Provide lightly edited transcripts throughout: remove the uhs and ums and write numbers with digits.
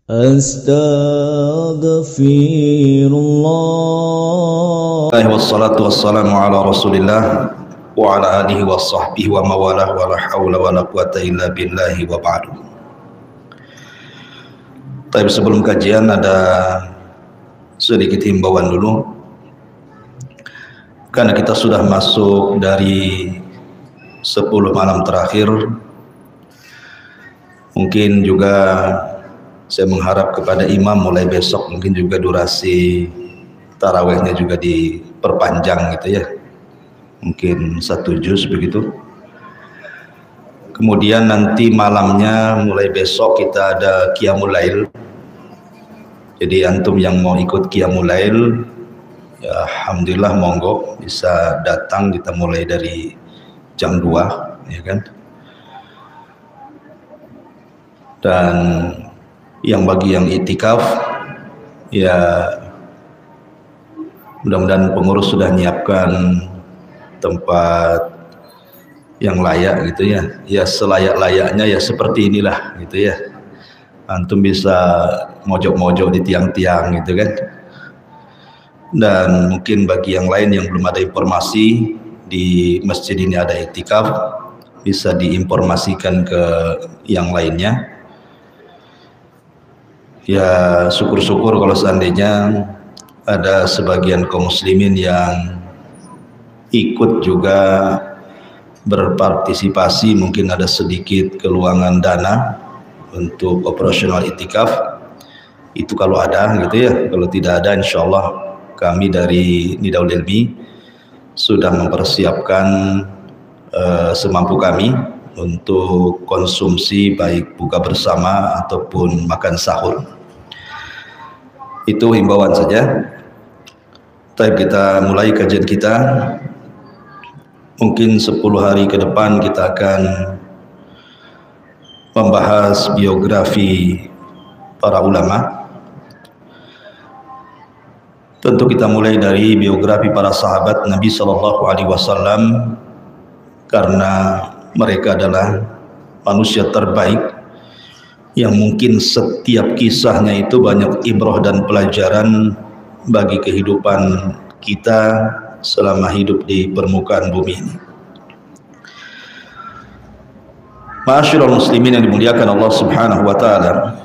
Astaghfirullah. Wassalatu wassalamu ala Rasulillah wa ala alihi wa sahbihi wa mawalah wa la hawla wa la quwata illa billahi wa ba'du. Tapi sebelum kajian ada sedikit himbauan dulu, karena kita sudah masuk dari 10 malam terakhir. Mungkin juga saya mengharap kepada imam mulai besok mungkin juga durasi tarawihnya juga diperpanjang gitu ya, mungkin 1 juz begitu. Kemudian nanti malamnya mulai besok kita ada qiyamul lail. Jadi antum yang mau ikut qiyamul lail ya alhamdulillah monggo bisa datang, kita mulai dari jam 2 ya kan. Dan yang bagi yang itikaf ya mudah-mudahan pengurus sudah menyiapkan tempat yang layak gitu ya, ya selayak-layaknya ya seperti inilah gitu ya, antum bisa mojok-mojok di tiang-tiang gitu kan. Dan mungkin bagi yang lain yang belum ada informasi di masjid ini ada itikaf, bisa diinformasikan ke yang lainnya. Ya syukur-syukur kalau seandainya ada sebagian kaum muslimin yang ikut juga berpartisipasi, mungkin ada sedikit keluangan dana untuk operasional itikaf, itu kalau ada gitu ya. Kalau tidak ada insyaallah kami dari Nidaul Ilmi sudah mempersiapkan semampu kami untuk konsumsi baik buka bersama ataupun makan sahur. Itu himbauan saja. Tapi kita mulai kajian kita. Mungkin 10 hari ke depan kita akan membahas biografi para ulama. Tentu kita mulai dari biografi para sahabat Nabi Sallallahu Alaihi Wasallam, karena mereka adalah manusia terbaik yang mungkin setiap kisahnya itu banyak ibrah dan pelajaran bagi kehidupan kita selama hidup di permukaan bumi ini. Ma'asyiral muslimin yang dimuliakan Allah Subhanahu wa taala,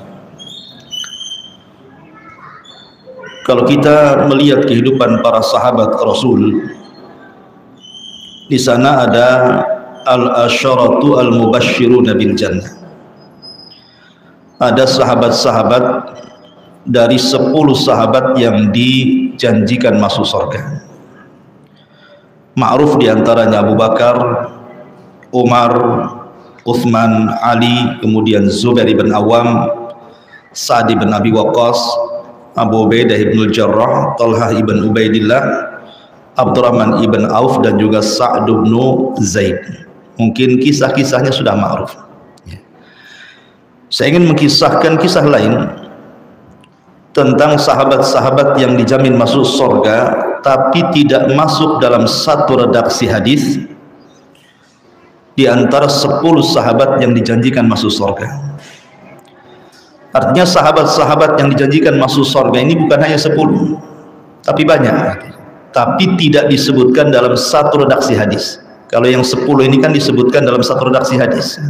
kalau kita melihat kehidupan para sahabat Rasul, di sana ada al-asyaratu al-mubashshiruna bil jannah. Ada sahabat-sahabat dari 10 sahabat yang dijanjikan masuk surga. Ma'ruf diantaranya Abu Bakar, Umar, Uthman, Ali, kemudian Zubair bin Awam, Sa'd bin Abi Waqqas, Abu Ubaidah bin Jarrah, Talhah ibn Ubaidillah, Abdurrahman ibn Auf, dan juga Sa'd bin Zaid. Mungkin kisah-kisahnya sudah ma'ruf. Saya ingin mengisahkan kisah lain tentang sahabat-sahabat yang dijamin masuk surga tapi tidak masuk dalam satu redaksi hadis di antara 10 sahabat yang dijanjikan masuk surga. Artinya sahabat-sahabat yang dijanjikan masuk surga ini bukan hanya 10 tapi banyak, tapi tidak disebutkan dalam satu redaksi hadis. Kalau yang 10 ini kan disebutkan dalam satu redaksi hadis,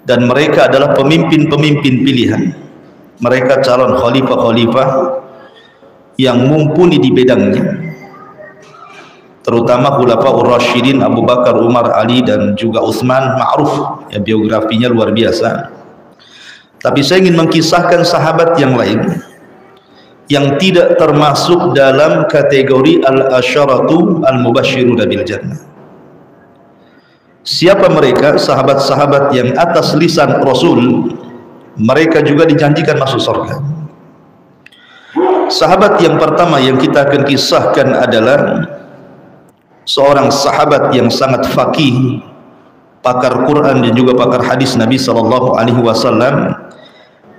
dan mereka adalah pemimpin-pemimpin pilihan. Mereka calon khalifah-khalifah yang mumpuni di bidangnya, terutama khulafaur rasyidin Abu Bakar, Umar, Ali, dan juga Utsman. Ma'ruf ya, biografinya luar biasa. Tapi saya ingin mengkisahkan sahabat yang lain yang tidak termasuk dalam kategori al-asyaratu al-mubashshiruna bil jannah. Siapa mereka? Sahabat-sahabat yang atas lisan Rasul mereka juga dijanjikan masuk surga. Sahabat yang pertama yang kita akan kisahkan adalah seorang sahabat yang sangat faqih, pakar Quran dan juga pakar hadis Nabi Sallallahu Alaihi Wasallam.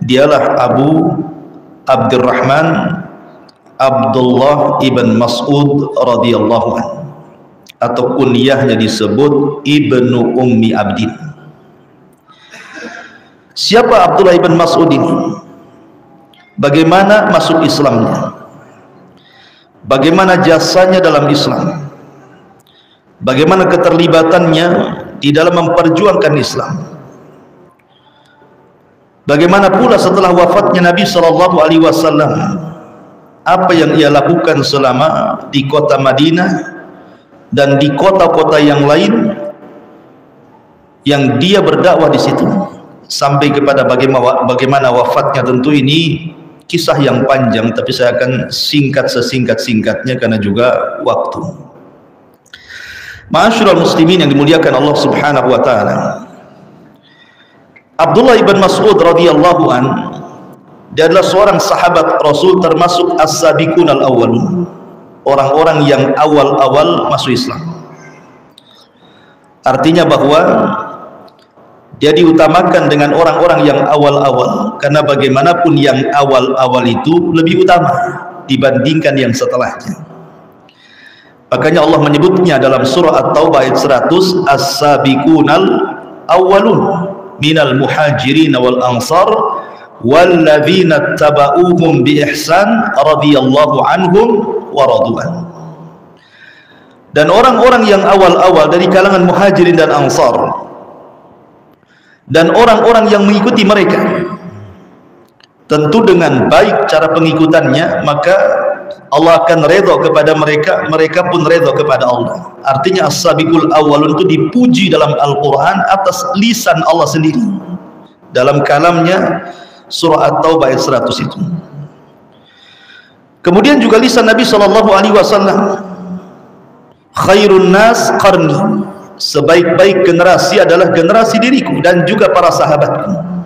Dialah Abu Abdurrahman Abdullah ibn Mas'ud radhiyallahu anhu, atau kunyahnya disebut Ibnu Ummi Abdin. Siapa Abdullah ibn Mas'ud ini? bagaimana masuk Islamnya, bagaimana jasanya dalam Islam, bagaimana keterlibatannya di dalam memperjuangkan Islam, bagaimana pula setelah wafatnya Nabi sallallahu alaihi wasallam, apa yang ia lakukan selama di kota Madinah dan di kota-kota yang lain yang dia berdakwah di situ sampai kepada bagaimana wafatnya. Tentu ini kisah yang panjang, tapi saya akan singkat sesingkat-singkatnya karena juga waktu. Ma'asyiral muslimin yang dimuliakan Allah Subhanahu wa taala, Abdullah ibn Mas'ud radhiyallahu an, dia adalah seorang sahabat Rasul termasuk as-sabiqun al-awwalun, orang-orang yang awal-awal masuk Islam. Artinya bahwa dia diutamakan dengan orang-orang yang awal-awal, karena bagaimanapun yang awal-awal itu lebih utama dibandingkan yang setelahnya. Makanya Allah menyebutnya dalam surah At-Taubah ayat 100, as-sabiqunal awwalun minal muhajirin wal ansar walladzina tabauhum bi ihsan radhiyallahu anhum wa radu'an. Dan orang-orang yang awal-awal dari kalangan muhajirin dan ansar dan orang-orang yang mengikuti mereka, tentu dengan baik cara pengikutannya, maka Allah akan redha kepada mereka, mereka pun redha kepada Allah. Artinya as-sabiqul awwalun itu dipuji dalam Al-Quran atas lisan Allah sendiri dalam kalamnya surah At-Taubah ayat 100 itu. Kemudian juga lisan Nabi sallallahu alaihi wasallam, khairun nas qarni, sebaik-baik generasi adalah generasi diriku dan juga para sahabatku.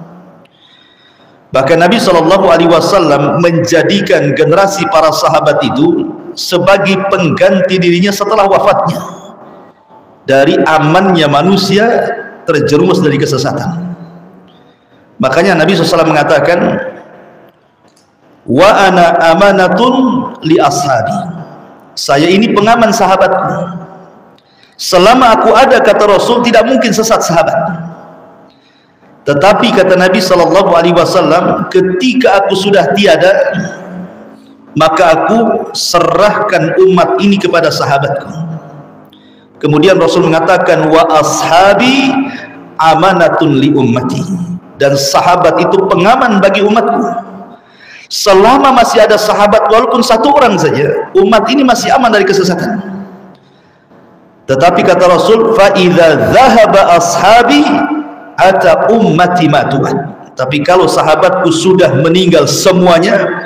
Bahkan Nabi sallallahu alaihi wasallam menjadikan generasi para sahabat itu sebagai pengganti dirinya setelah wafatnya, dari amannya manusia terjerumus dari kesesatan. Makanya Nabi SAW mengatakan, wa ana amanatun li ashabi, saya ini pengaman sahabatku. Selama aku ada, kata Rasul, tidak mungkin sesat sahabat. Tetapi kata Nabi sallallahu alaihi wasallam, ketika aku sudah tiada, maka aku serahkan umat ini kepada sahabatku. Kemudian Rasul mengatakan, wa ashabi amanatun li ummati, dan sahabat itu pengaman bagi umatku. Selama masih ada sahabat, walaupun satu orang saja, umat ini masih aman dari kesesatan. Tetapi kata Rasul, fa idza dhahaba ashabi ata ummati matuat, tapi kalau sahabatku sudah meninggal semuanya,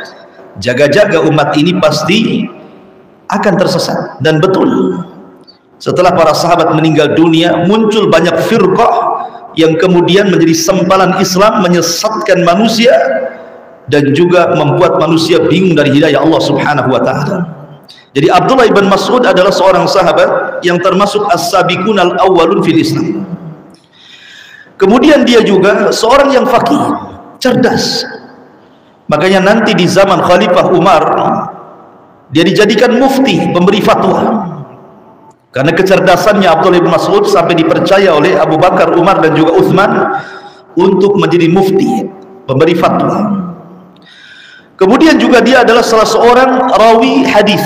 jaga-jaga umat ini pasti akan tersesat. Dan betul, setelah para sahabat meninggal dunia, muncul banyak firqah yang kemudian menjadi sempalan Islam, menyesatkan manusia dan juga membuat manusia bingung dari hidayah Allah Subhanahu wa taala. Jadi Abdullah ibn Mas'ud adalah seorang sahabat yang termasuk as-sabiqun al-awwalun fil Islam. Kemudian dia juga seorang yang faqih, cerdas. Makanya nanti di zaman Khalifah Umar, dia dijadikan mufti, pemberi fatwa. Karena kecerdasannya Abdullah ibn Mas'ud sampai dipercaya oleh Abu Bakar, Umar dan juga Uthman untuk menjadi mufti, pemberi fatwa. Kemudian juga dia adalah salah seorang rawi hadis.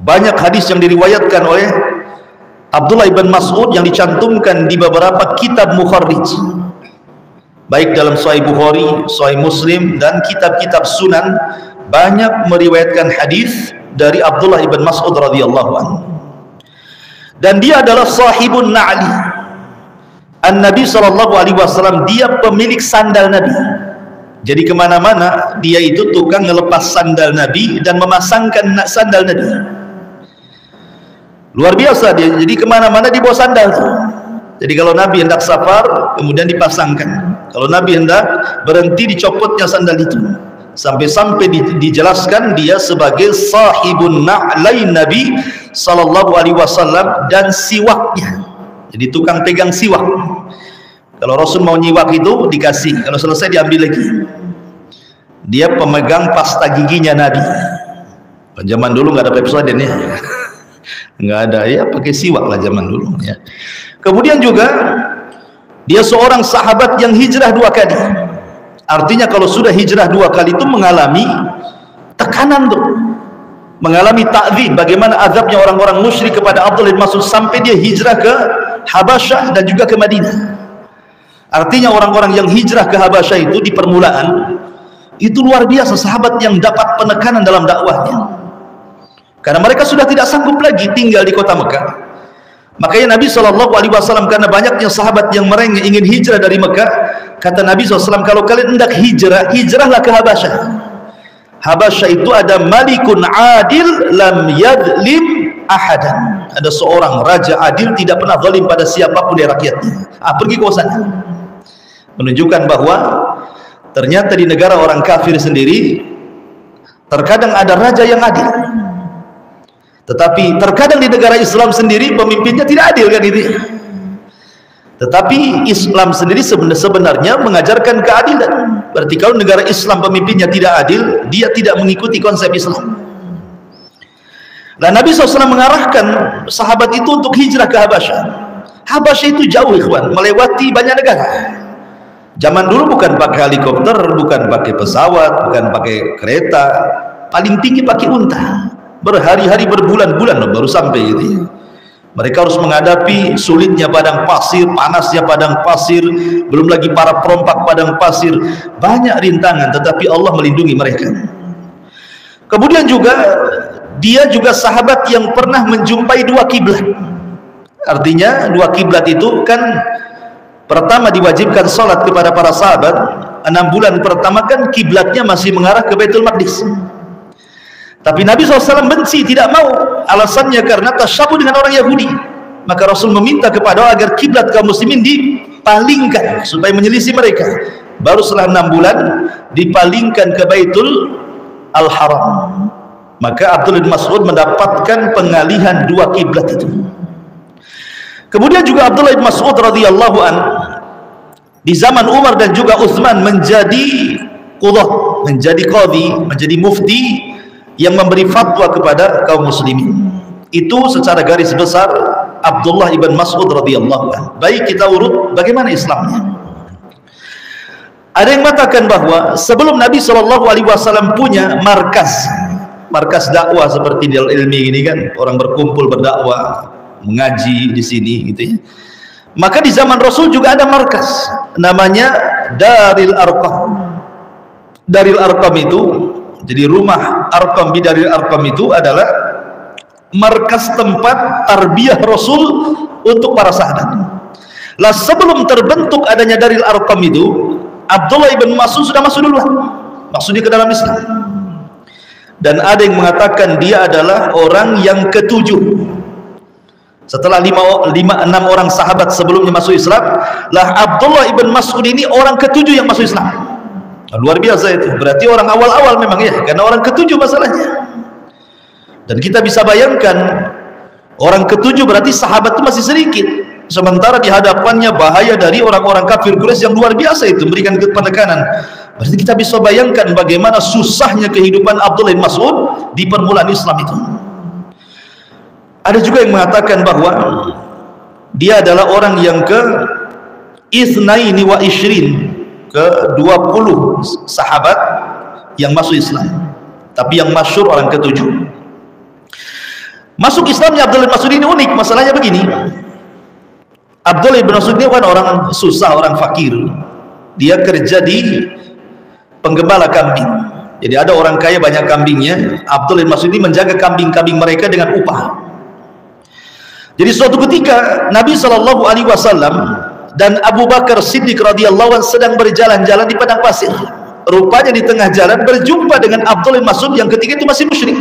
Banyak hadis yang diriwayatkan oleh Abdullah ibn Mas'ud yang dicantumkan di beberapa kitab mukharrij, baik dalam Sahih Bukhari, Sahih Muslim dan kitab-kitab sunan, banyak meriwayatkan hadis dari Abdullah ibn Mas'ud radhiyallahu anhu. Dan dia adalah sahibun na'li, An-Nabi sallallahu alaihi wasallam, dia pemilik sandal Nabi. Jadi kemana-mana dia itu tukang ngelepas sandal Nabi dan memasangkan sandal Nabi. Luar biasa dia. Jadi kemana-mana dibawa sandal tuh. Jadi kalau Nabi hendak safar, kemudian dipasangkan. Kalau Nabi hendak berhenti, dicopotnya sandal itu. Sampai-sampai dijelaskan dia sebagai sahibun na'lain Nabi sallallahu alaihi wasallam, dan siwaknya. Jadi tukang pegang siwak. Kalau Rasul mau nyiwak itu dikasih, kalau selesai diambil lagi. Dia pemegang pasta giginya Nabi. Zaman dulu nggak ada Pepsodent ya, nggak ada ya, pakai siwak lah zaman dulu ya. Kemudian juga dia seorang sahabat yang hijrah 2 kali. Artinya kalau sudah hijrah 2 kali itu mengalami tekanan tuh, mengalami ta'dzib. Bagaimana azabnya orang-orang musyrik kepada Abdullah bin Mas'ud sampai dia hijrah ke Habasyah dan juga ke Madinah. Artinya orang-orang yang hijrah ke Habasyah itu di permulaan itu luar biasa sahabat yang dapat penekanan dalam dakwahnya, karena mereka sudah tidak sanggup lagi tinggal di kota Mekah. Makanya Nabi SAW, karena banyaknya sahabat yang merengek ingin hijrah dari Mekah, kata Nabi SAW, kalau kalian hendak hijrah, hijrahlah ke Habasyah. Habasyah itu ada malikun adil lam yadlim ahadan, ada seorang raja adil tidak pernah zalim pada siapapun dari rakyatnya. Pergi ke sana. Menunjukkan bahwa ternyata di negara orang kafir sendiri terkadang ada raja yang adil, tetapi terkadang di negara Islam sendiri pemimpinnya tidak adil, kan itu. Tetapi Islam sendiri sebenarnya mengajarkan keadilan. Berarti kalau negara Islam pemimpinnya tidak adil, dia tidak mengikuti konsep Islam. Nah, Nabi SAW mengarahkan sahabat itu untuk hijrah ke Habasyah. Habasyah itu jauh, ikhwan, melewati banyak negara. Zaman dulu bukan pakai helikopter, bukan pakai pesawat, bukan pakai kereta, paling tinggi pakai unta. Berhari-hari, berbulan-bulan baru sampai gitu ya. Mereka harus menghadapi sulitnya padang pasir, panasnya padang pasir, belum lagi para perompak padang pasir. Banyak rintangan, tetapi Allah melindungi mereka. Kemudian juga dia juga sahabat yang pernah menjumpai 2 kiblat. Artinya 2 kiblat itu kan pertama diwajibkan sholat kepada para sahabat. 6 bulan pertama kan kiblatnya masih mengarah ke Baitul Maqdis. Tapi Nabi SAW benci, tidak mau. Alasannya karena tasyabuh dengan orang Yahudi. Maka Rasul meminta kepada agar kiblat kaum muslimin dipalingkan supaya menyelisih mereka. Baru setelah 6 bulan dipalingkan ke Baitul Al-Haram. Maka Abdullah bin Mas'ud mendapatkan pengalihan 2 kiblat itu. Kemudian juga Abdullah bin Mas'ud radhiyallahu an di zaman Umar dan juga Utsman menjadi qudhat, menjadi qadhi, menjadi mufti yang memberi fatwa kepada kaum muslimin. Itu secara garis besar Abdullah ibn Mas'ud radhiyallahu anhu. Baik, kita urut bagaimana Islamnya. Ada yang mengatakan bahwa sebelum Nabi SAW punya markas dakwah seperti di Al-Ilmi ini kan, orang berkumpul berdakwah, mengaji di sini gitu ya. Maka di zaman Rasul juga ada markas namanya Daril Arqam. Daril Arqam itu, jadi rumah Arqam Bidaril Arqam itu adalah markas tempat tarbiyah Rasul untuk para sahabat. Lah sebelum terbentuk adanya Daril Arqam itu, Abdullah ibn Mas'ud sudah masuk duluan, maksudnya ke dalam Islam. Dan ada yang mengatakan dia adalah orang yang ke-7 setelah 5-6 orang sahabat sebelumnya masuk Islam. Lah Abdullah ibn Mas'ud ini orang ke-7 yang masuk Islam. Luar biasa itu, berarti orang awal-awal memang ya, karena orang ke-7 masalahnya. Dan kita bisa bayangkan orang ke-7 berarti sahabat itu masih sedikit, sementara di hadapannya bahaya dari orang-orang kafir Quraisy yang luar biasa itu memberikan penekanan. Berarti kita bisa bayangkan bagaimana susahnya kehidupan Abdullah bin Mas'ud di permulaan Islam itu. Ada juga yang mengatakan bahwa dia adalah orang yang ke-Itsnaini wa Ishrin, ke-20 sahabat yang masuk Islam. Tapi yang masyhur orang ke-7. Masuk Islamnya Abdullah bin Mas'ud ini unik. Masalahnya begini, Abdullah bin Mas'ud ini kan orang susah, orang fakir. Dia kerja di penggembala kambing. Jadi ada orang kaya banyak kambingnya. Abdullah bin Mas'ud ini menjaga kambing-kambing mereka dengan upah. Jadi suatu ketika Nabi SAW dan Abu Bakar Siddiq radhiyallahu anhu sedang berjalan-jalan di padang pasir. Rupanya di tengah jalan berjumpa dengan Abdullah bin Mas'ud yang ketika itu masih musyrik,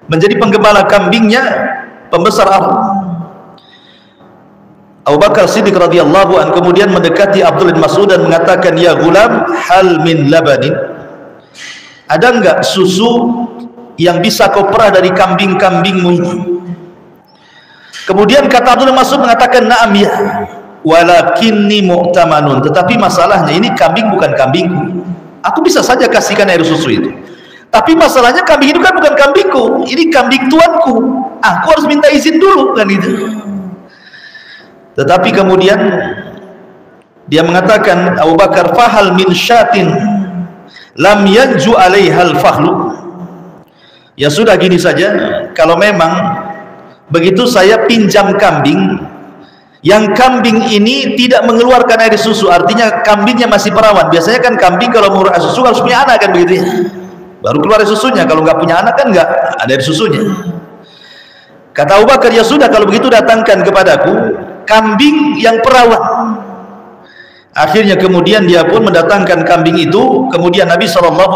menjadi penggembala kambingnya pembesar Arab. Abu Bakar Siddiq radhiyallahu anhu kemudian mendekati Abdullah bin Mas'ud dan mengatakan, "Ya gulam, hal min labanin?" Ada enggak susu yang bisa kau perah dari kambing-kambingmu ini? Kemudian kata Abdullah bin Mas'ud mengatakan, "Na'am ya, walakinni mu'tamanun." Tetapi masalahnya ini kambing bukan kambingku. Aku bisa saja kasihkan air susu itu. Tapi masalahnya kambing itu kan bukan kambingku, ini kambing tuanku. Aku harus minta izin dulu kan itu. Tetapi kemudian Dia mengatakan, Abu Bakar, fahal min syatin lam yanju alaihal fahlu. Ya sudah, gini saja, kalau memang begitu saya pinjam kambing, yang kambing ini tidak mengeluarkan air susu, artinya kambingnya masih perawan. Biasanya kan kambing kalau mengeluarkan air susu harus punya anak kan, begitu ya, baru keluar air susunya. Kalau nggak punya anak kan nggak ada air susunya. Kata Abu Bakar, ya sudah kalau begitu datangkan kepadaku kambing yang perawan. Akhirnya kemudian dia pun mendatangkan kambing itu. Kemudian Nabi SAW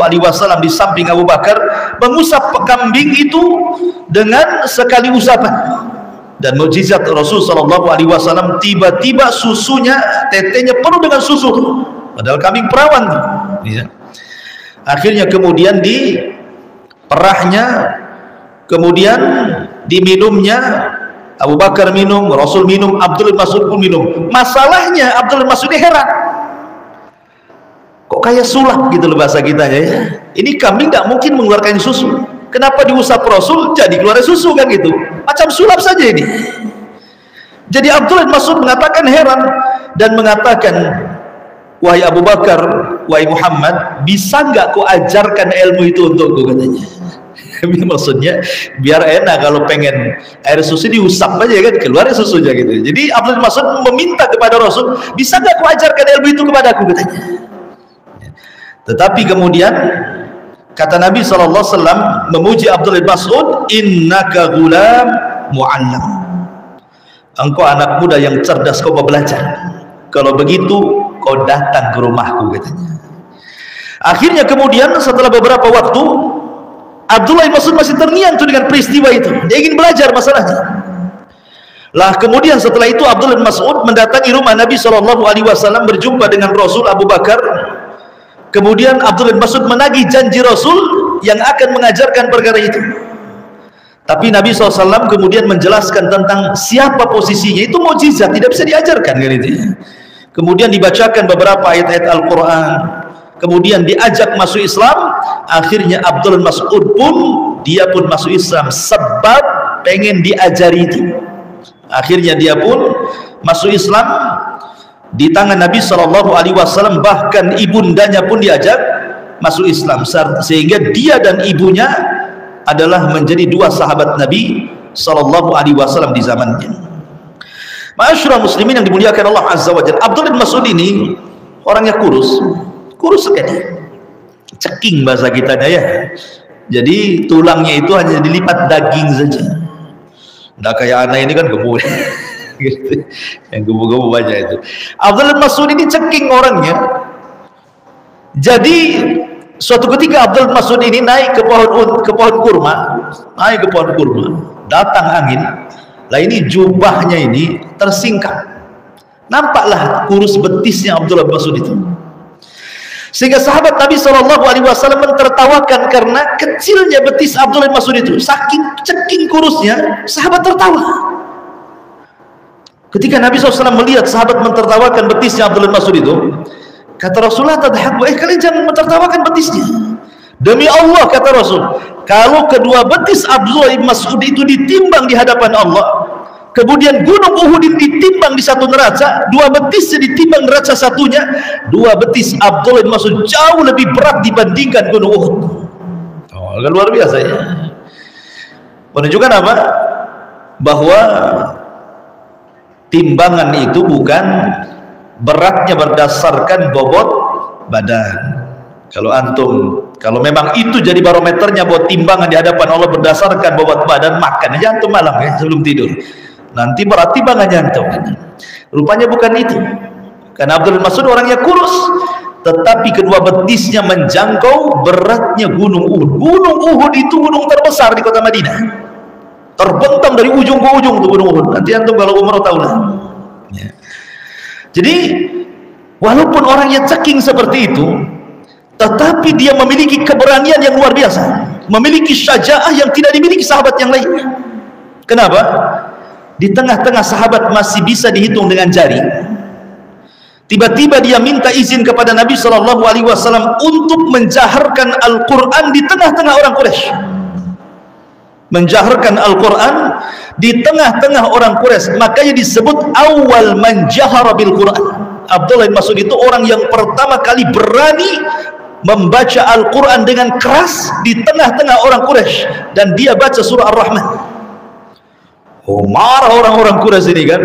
di samping Abu Bakar mengusap kambing itu dengan sekali usapan. Dan mukjizat Rasul SAW, tiba-tiba susunya, tetenya penuh dengan susu, padahal kambing perawan. Akhirnya kemudian diperahnya, kemudian diminumnya. Abu Bakar minum, Rasul minum, Abdullah bin Mas'ud pun minum. Masalahnya Abdullah bin Mas'ud heran, kok kayak sulap gitu loh bahasa kita ya. Ini kambing tidak mungkin mengeluarkan susu, kenapa diusap Rasul jadi keluar susu kan gitu, macam sulap saja ini. Jadi Abdullah bin Mas'ud mengatakan heran dan mengatakan, wahai Abu Bakar, wahai Muhammad, bisa nggak kau ajarkan ilmu itu untukku, katanya. Maksudnya biar enak, kalau pengen air susu diusap aja kan keluar susunya gitu. Jadi Abdullah bin Mas'ud meminta kepada Rasul, bisa nggak kau ajarkan ilmu itu kepadaku, katanya. Tetapi kemudian kata Nabi SAW memuji Abdullah bin Mas'ud, innaka gulam mu'allam, engkau anak muda yang cerdas, kau mau belajar, kalau begitu kau datang ke rumahku, katanya. Akhirnya kemudian setelah beberapa waktu, Abdullah bin Mas'ud masih terngiang dengan peristiwa itu. Dia ingin belajar masalahnya. Lah kemudian setelah itu Abdullah bin Mas'ud mendatangi rumah Nabi SAW, berjumpa dengan Rasul Abu Bakar. Kemudian Abdullah bin Mas'ud menagih janji Rasul yang akan mengajarkan perkara itu. Tapi Nabi SAW kemudian menjelaskan tentang siapa posisinya. Itu mukjizat, tidak bisa diajarkan kan itu. Kemudian dibacakan beberapa ayat-ayat Al-Quran, kemudian diajak masuk Islam. Akhirnya Abdullah bin Mas'ud pun, dia pun masuk Islam sebab pengen diajari itu. Akhirnya dia pun masuk Islam di tangan Nabi SAW. Bahkan ibundanya pun diajak masuk Islam, sehingga dia dan ibunya adalah menjadi dua sahabat Nabi SAW di zamannya. Ma'asyiral muslimin yang dimuliakan Allah Azza wa Jalla, Abdullah bin Mas'ud ini orangnya kurus sekali, ceking bahasa kitanya ya. Jadi tulangnya itu hanya dilipat daging saja, nggak kayak anak ini kan gemuk gitu. Yang gemuk-gemuk banyak itu. Abdullah bin Mas'ud ini ceking orangnya. Jadi suatu ketika Abdullah bin Mas'ud ini naik ke pohon kurma, datang angin. Lah ini jubahnya ini tersingkap, nampaklah kurus betisnya Abdullah bin Mas'ud itu. Sehingga sahabat Nabi SAW mentertawakan karena kecilnya betis Abdullah bin Mas'ud itu. Saking ceking kurusnya, sahabat tertawa. Ketika Nabi SAW melihat sahabat mentertawakan betisnya Abdullah bin Mas'ud itu, kata Rasulullah, tadhaku, kalian jangan mentertawakan betisnya. Demi Allah, kata Rasul, kalau kedua betis Abdullah bin Mas'ud itu ditimbang di hadapan Allah, kemudian gunung Uhud ditimbang di satu neraca, dua betisnya ditimbang neraca satunya, dua betis Abdullah bin Mas'ud jauh lebih berat dibandingkan gunung Uhud. Oh, luar biasa ya. Menunjukkan apa? Bahwa timbangan itu bukan beratnya berdasarkan bobot badan. Kalau memang itu jadi barometernya buat timbangan di hadapan Allah berdasarkan bobot badan, makan aja antum malam ya sebelum tidur. Nanti berat timbangannya antum. Rupanya bukan itu. Karena Abdullah bin Mas'ud orangnya kurus, tetapi kedua betisnya menjangkau beratnya gunung Uhud. Gunung Uhud itu gunung terbesar di kota Madinah. Terbentang dari ujung ke ujung tuh gunung Uhud. Nanti antum kalau umrah tahu lah. Ya. Jadi walaupun orangnya ceking seperti itu, tetapi dia memiliki keberanian yang luar biasa, memiliki syaja'ah yang tidak dimiliki sahabat yang lainnya. Kenapa? Di tengah-tengah sahabat masih bisa dihitung dengan jari, tiba-tiba dia minta izin kepada Nabi SAW untuk menjaharkan Al-Quran di tengah-tengah orang Quraisy. Menjaharkan Al-Quran di tengah-tengah orang Quraisy, makanya disebut awal man jahara bil Quran. Abdullah bin Mas'ud itu orang yang pertama kali berani membaca Al-Quran dengan keras di tengah-tengah orang Quraisy, dan dia baca surah Ar-Rahman. Oh, marah orang-orang Quraisy ini kan,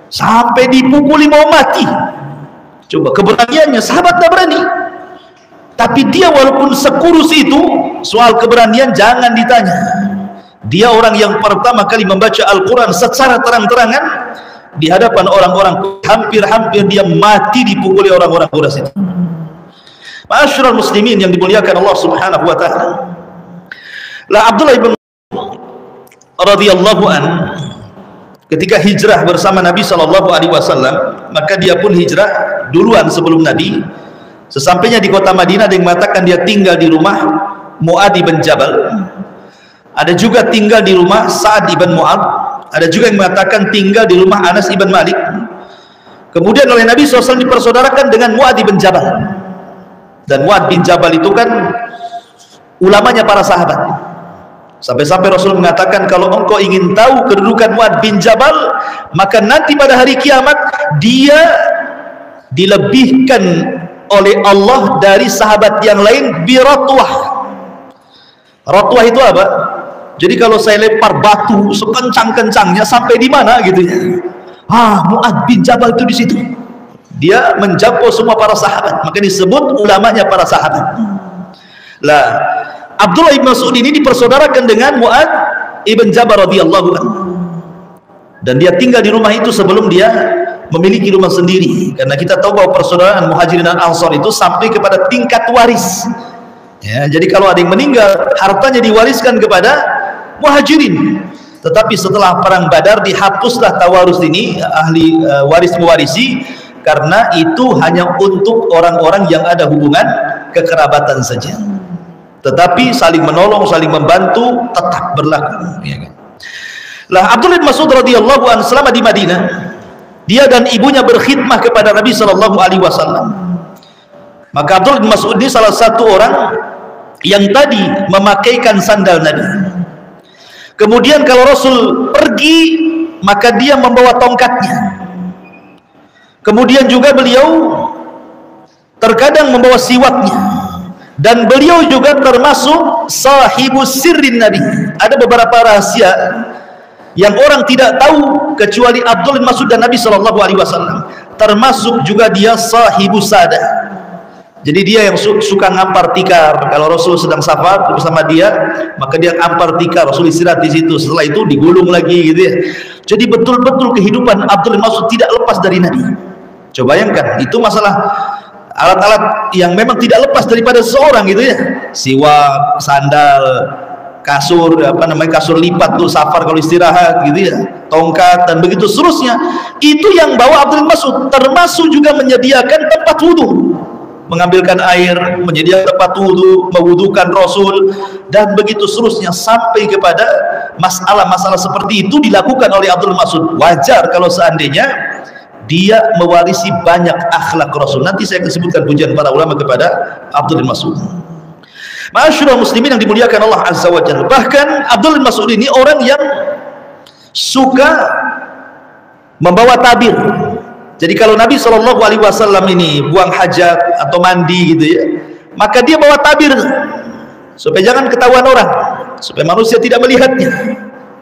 sampai dipukuli mau mati. Coba keberaniannya, sahabat tak berani. Tapi dia walaupun sekurus itu, soal keberanian jangan ditanya. Dia orang yang pertama kali membaca Al-Quran secara terang-terangan di hadapan orang-orang, hampir-hampir dia mati dipukuli orang-orang Quraisy itu. Ma'asyiral muslimin yang dimuliakan Allah Subhanahu wa taala. Lah Abdullah bin radhiyallahu an ketika hijrah bersama Nabi sallallahu alaihi wasallam, maka dia pun hijrah duluan sebelum Nabi. Sesampainya di kota Madinah, ada yang mengatakan dia tinggal di rumah Mu'adh bin Jabal. Ada juga tinggal di rumah Sa'ad ibn Mu'adh. Ada juga yang mengatakan tinggal di rumah Anas ibn Malik. Kemudian oleh Nabi SAW dipersaudarakan dengan Mu'adh bin Jabal. Dan Mu'adh bin Jabal itu kan ulamanya para sahabat. Sampai-sampai Rasul mengatakan, kalau engkau ingin tahu kedudukan Mu'adh bin Jabal, maka nanti pada hari kiamat dia dilebihkan oleh Allah dari sahabat yang lain biratwah. Ratwah itu apa? Jadi kalau saya lempar batu sekencang-kencangnya sampai di mana gitu ya. Mu'adh bin Jabal itu di situ. Dia menjangkau semua para sahabat, maka disebut ulamanya para sahabat. Lah, Abdullah bin Mas'ud ini dipersaudarakan dengan Mu'adh ibn Jabal radhiyallahu anhu. Dan dia tinggal di rumah itu sebelum dia memiliki rumah sendiri. Karena kita tahu bahwa persaudaraan Muhajirin dan Ansar itu sampai kepada tingkat waris. Ya, jadi kalau ada yang meninggal, hartanya diwariskan kepada Muhajirin. Tetapi setelah perang Badar dihapuslah tawarus ini, ahli waris mewarisi, karena itu hanya untuk orang-orang yang ada hubungan kekerabatan saja. Tetapi saling menolong, saling membantu tetap berlaku, ya kan? Lah Abdullah bin Mas'ud radhiyallahu anhu selama di Madinah, dia dan ibunya berkhidmah kepada Nabi sallallahu alaihi wasallam. Maka Abdullah bin Mas'ud ini salah satu orang yang tadi memakaikan sandal Nabi. Kemudian kalau Rasul pergi, maka dia membawa tongkatnya. Kemudian juga beliau terkadang membawa siwaknya. Dan beliau juga termasuk sahibus sirrin Nabi. Ada beberapa rahasia yang orang tidak tahu kecuali Abdullah bin Mas'ud dan Nabi sallallahu alaihi wasallam. Termasuk juga dia sahibus sada. Jadi dia yang suka ngampar tikar. Kalau Rasul sedang safar bersama dia, maka dia ngampar tikar, Rasul istirahat di situ. Setelah itu digulung lagi gitu ya. Jadi betul-betul kehidupan Abdullah bin Mas'ud tidak lepas dari Nabi. Coba bayangkan, itu masalah alat-alat yang memang tidak lepas daripada seorang gitu ya. Siwak, sandal, kasur, kasur lipat tuh safar kalau istirahat gitu ya, tongkat dan begitu seterusnya. Itu yang bawa Abdullah bin Mas'ud, termasuk juga menyediakan tempat wudhu, mengambilkan air, menyediakan tempat wudhu, mewudukan Rasul dan begitu seterusnya, sampai kepada masalah-masalah seperti itu dilakukan oleh Abdullah bin Mas'ud. Wajar kalau seandainya dia mewarisi banyak akhlak Rasul. Nanti saya akan sebutkan pujian para ulama kepada Abdullah bin Mas'ud. Ma'asyiral muslimin yang dimuliakan Allah Azza wa Jalla. Bahkan Abdullah bin Mas'ud ini orang yang suka membawa tabir. Jadi kalau Nabi sallallahu alaihi wasallam ini buang hajat atau mandi gitu ya, maka dia bawa tabir supaya jangan ketahuan orang, supaya manusia tidak melihatnya.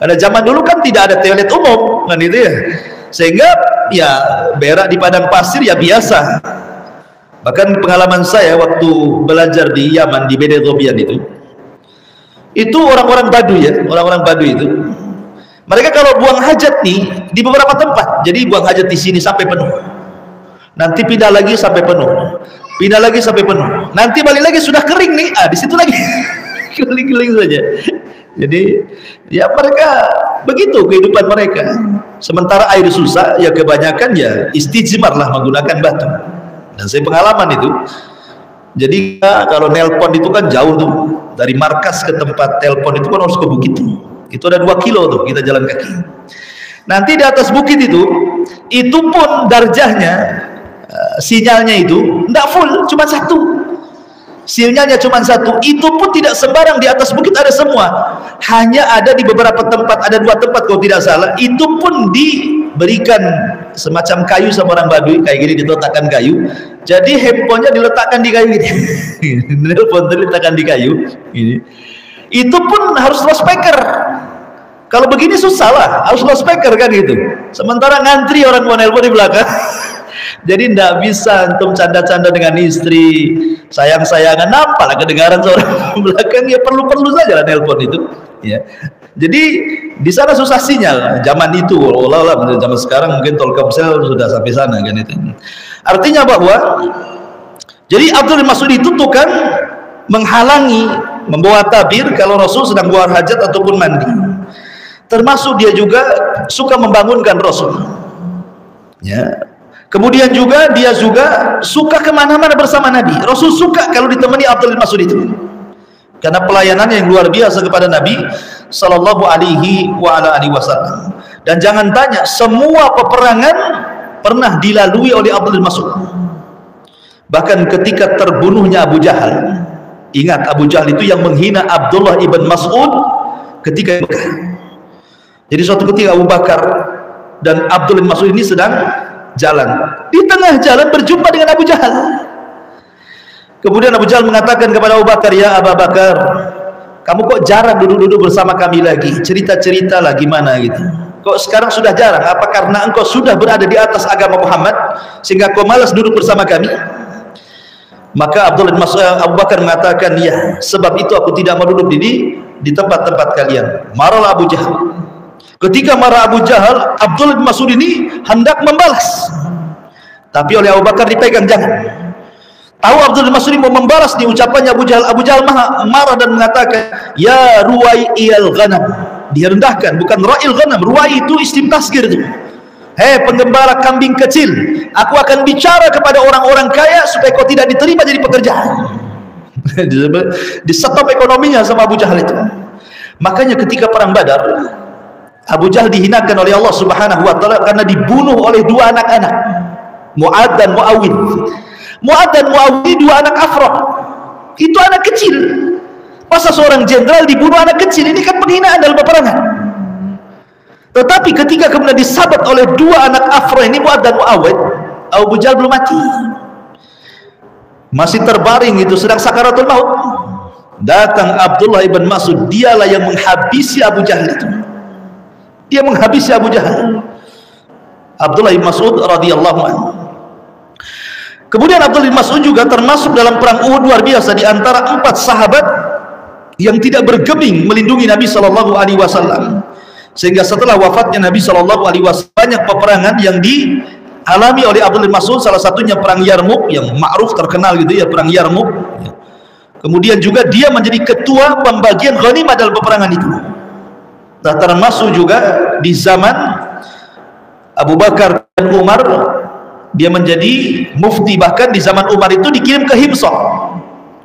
Karena zaman dulu kan tidak ada toilet umum kan itu ya. Sehingga ya berak di padang pasir ya biasa. Bahkan pengalaman saya waktu belajar di Yaman, di Bededobian itu orang-orang Baduy ya, orang-orang Baduy itu mereka kalau buang hajat nih di beberapa tempat, jadi buang hajat di sini sampai penuh, nanti pindah lagi sampai penuh, pindah lagi sampai penuh, nanti balik lagi sudah kering nih, di situ lagi keliling-keliling saja. Jadi ya mereka begitu kehidupan mereka. Sementara air susah, ya kebanyakan ya istijmar lah menggunakan batu. Dan saya pengalaman itu. Jadi kalau nelpon itu kan jauh tuh, dari markas ke tempat telepon itu kan harus ke bukit. Itu ada 2 kilo tuh kita jalan kaki. Nanti di atas bukit itu pun darjahnya, sinyalnya itu tidak full, cuma 1. Sinyalnya cuma 1, itu pun tidak sembarang di atas bukit ada semua, hanya ada di beberapa tempat, ada 2 tempat kalau tidak salah, itu pun diberikan semacam kayu sama orang Baduy kayak gini, diletakkan kayu. Jadi handphonenya diletakkan di kayu gini. Nelpon diletakkan di kayu ini. Itu pun harus loudspeaker. Kalau begini susah lah, harus loudspeaker kan gitu. Sementara ngantri orang mau nelpon di belakang. Jadi tidak bisa antum canda-canda dengan istri, sayang-sayangan, nampaklah kedengaran seorang belakang, ya perlu-perlu saja lah nelpon itu. Ya. Jadi di sana susah sinyal. Zaman itu, zaman sekarang mungkin Telkomsel sudah sampai sana kan itu. Artinya bahwa, jadi Abdullah bin Mas'ud itu tukang menghalangi, membawa tabir kalau Rasul sedang buat hajat ataupun mandi. Termasuk dia juga suka membangunkan Rasul. Ya. Kemudian juga dia juga suka kemana-mana bersama Nabi. Rasul suka kalau ditemani Abdullah bin Mas'ud itu, karena pelayanannya yang luar biasa kepada Nabi Sallallahu Alaihi Wasallam. Dan jangan tanya, semua peperangan pernah dilalui oleh Abdullah bin Mas'ud. Bahkan ketika terbunuhnya Abu Jahal, ingat Abu Jahal itu yang menghina Abdullah ibn Mas'ud ketika itu. Jadi suatu ketika Abu Bakar dan Abdullah bin Mas'ud ini sedang jalan, di tengah jalan berjumpa dengan Abu Jahal. Kemudian Abu Jahal mengatakan kepada Abu Bakar, ya Abu Bakar, kamu kok jarang duduk-duduk bersama kami lagi, cerita-cerita lah gimana gitu, kok sekarang sudah jarang? Apa karena engkau sudah berada di atas agama Muhammad sehingga kau malas duduk bersama kami? Maka Abdullah bin Mas'ud, Abu Bakar mengatakan, ya sebab itu aku tidak mau duduk di tempat-tempat kalian. Marah Abu Jahal. Ketika marah Abu Jahal, Abdullah bin Mas'ud ini hendak membalas, tapi oleh Abu Bakar dipegang, jangan. Tahu Abdullah bin Mas'ud mau membalas di ucapannya Abu Jahal. Abu Jahal marah dan mengatakan, ya ruwai'il ghanam. Dia rendahkan, bukan ra'il ghanam. Ruwai itu istim tasgir itu. Hei penggembala kambing kecil, aku akan bicara kepada orang-orang kaya supaya kau tidak diterima jadi pekerja. Di stop ekonominya sama Abu Jahal itu. Makanya ketika perang Badar, Abu Jahal dihinakan oleh Allah Subhanahu wa taala karena dibunuh oleh dua anak-anak, Mu'ad dan Mu'awid. Mu'ad dan Mu'awid dua anak Afrah. Itu anak kecil. Masa seorang jenderal dibunuh anak kecil? Ini kan penghinaan dalam peperangan. Tetapi ketika kemudian disabat oleh dua anak Afrah ini, Mu'ad dan Mu'awid, Abu Jahal belum mati. Masih terbaring itu, sedang sakaratul maut. Datang Abdullah ibn Mas'ud, dialah yang menghabisi Abu Jahal itu. Dia menghabisi Abu Jahal. Abdullah bin Mas'ud radhiyallahu anhu. Kemudian Abdullah bin Mas'ud juga termasuk dalam perang Uhud luar biasa, di antara 4 sahabat yang tidak bergeming melindungi Nabi sallallahu alaihi wasallam. Sehingga setelah wafatnya Nabi sallallahu alaihi wasallam, banyak peperangan yang dialami oleh Abdullah bin Mas'ud, salah satunya perang Yarmuk yang ma'ruf terkenal gitu ya, perang Yarmuk. Kemudian juga dia menjadi ketua pembagian ghanimah dalam peperangan itu. Nah, termasuk juga di zaman Abu Bakar dan Umar, dia menjadi mufti. Bahkan di zaman Umar itu dikirim ke Himsah.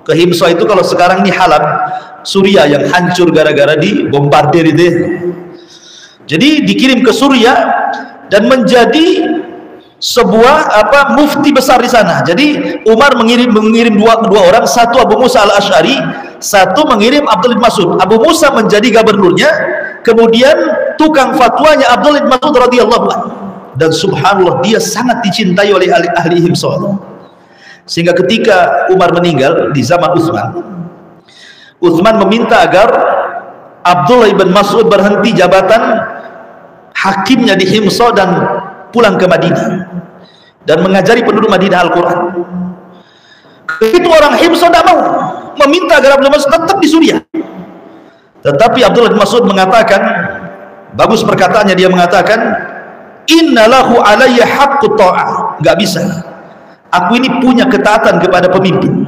Ke Himsah itu kalau sekarang ini Halab, Suriah yang hancur gara-gara dibombardir itu. Jadi dikirim ke Suriah dan menjadi sebuah mufti besar di sana. Jadi Umar mengirim dua orang, satu Abu Musa al-Asy'ari, satu mengirim Abdullah bin Mas'ud. Abu Musa menjadi gubernurnya, kemudian tukang fatwanya Abdullah bin Mas'ud radhiyallahu anhu. Dan subhanallah, dia sangat dicintai oleh ahli Himsah. Sehingga ketika Umar meninggal di zaman Utsman meminta agar Abdullah bin Mas'ud berhenti jabatan hakimnya di Himsah dan pulang ke Madinah dan mengajari penduduk Madinah Al-Quran. Itu orang Himsah tidak mau, meminta agar Abdullah bin Mas'ud tetap di Suriah. Tetapi Abdullah bin Mas'ud mengatakan, bagus perkataannya, dia mengatakan, innalahu alayya haqqut ta'ah. Enggak bisa, aku ini punya ketaatan kepada pemimpin.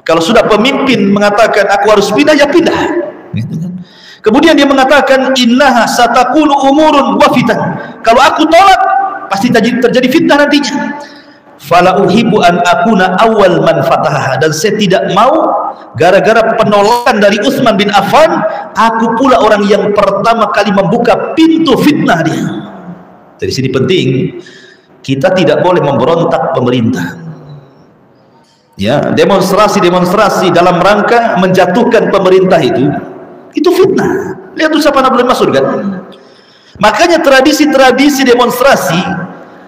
Kalau sudah pemimpin mengatakan aku harus pindah, ya pindah. Kemudian dia mengatakan, innaha satakunu umurun wa fitan. Kalau aku tolak, pasti terjadi fitnah nantinya. Fala uhibbu an akuna awal man fataha. Dan saya tidak mau gara-gara penolakan dari Utsman bin Affan, aku pula orang yang pertama kali membuka pintu fitnah dia. Dari sini penting, kita tidak boleh memberontak pemerintah. Ya, demonstrasi dalam rangka menjatuhkan pemerintah itu fitnah. Lihat ucapan Abdullah bin Mas'ud kan. Makanya tradisi-tradisi demonstrasi